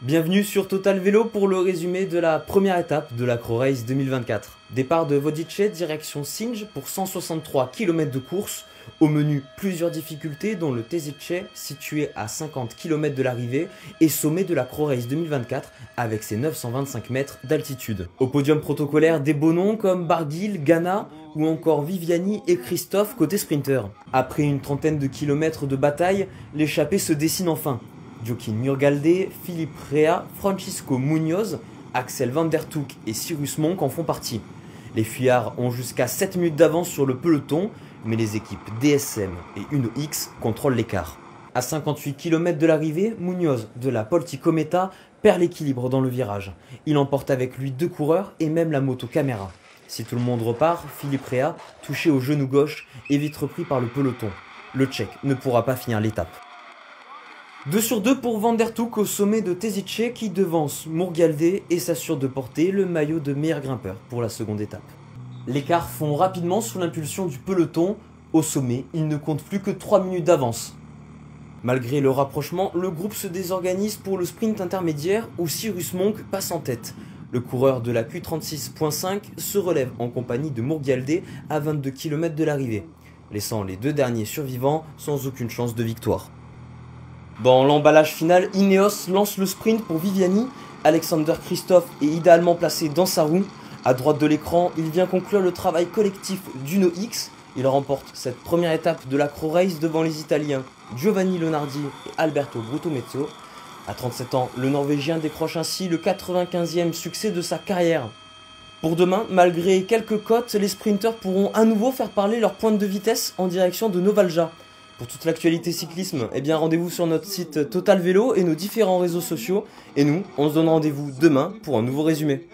Bienvenue sur Total Vélo pour le résumé de la première étape de l'Acro-Race 2024. Départ de Vodice, direction Sinj pour 163 km de course. Au menu, plusieurs difficultés dont le Tezice, situé à 50 km de l'arrivée, et sommet de l'Acro-Race 2024 avec ses 925 mètres d'altitude. Au podium protocolaire, des beaux noms comme Barguil, Ganna ou encore Viviani et Christophe côté sprinter. Après une trentaine de kilomètres de bataille, l'échappée se dessine enfin. Joaquim Murgalde, Philippe Rea, Francisco Munoz, Axel Van Der Toek et Cyrus Monk en font partie. Les fuyards ont jusqu'à 7 minutes d'avance sur le peloton, mais les équipes DSM et Uno X contrôlent l'écart. À 58 km de l'arrivée, Munoz de la Polti Cometa perd l'équilibre dans le virage. Il emporte avec lui 2 coureurs et même la moto caméra. Si tout le monde repart, Philippe Rea, touché au genou gauche, est vite repris par le peloton. Le Tchèque ne pourra pas finir l'étape. 2 sur 2 pour Van Der Toek au sommet de Tezice qui devance Murgalde et s'assure de porter le maillot de meilleur grimpeur pour la seconde étape. L'écart fond rapidement sous l'impulsion du peloton. Au sommet, il ne compte plus que 3 minutes d'avance. Malgré le rapprochement, le groupe se désorganise pour le sprint intermédiaire où Cyrus Monk passe en tête. Le coureur de la Q36.5 se relève en compagnie de Murgalde à 22 km de l'arrivée, laissant les 2 derniers survivants sans aucune chance de victoire. Dans l'emballage final, Ineos lance le sprint pour Viviani. Alexander Christophe est idéalement placé dans sa roue. À droite de l'écran, il vient conclure le travail collectif d'Uno X. Il remporte cette première étape de l'Acro-Race devant les Italiens Giovanni Leonardi et Alberto Bruttomezzo. À 37 ans, le Norvégien décroche ainsi le 95e succès de sa carrière. Pour demain, malgré quelques cotes, les sprinteurs pourront à nouveau faire parler leur pointe de vitesse en direction de Novalja. Pour toute l'actualité cyclisme, rendez-vous sur notre site Total Vélo et nos différents réseaux sociaux. Et nous, on se donne rendez-vous demain pour un nouveau résumé.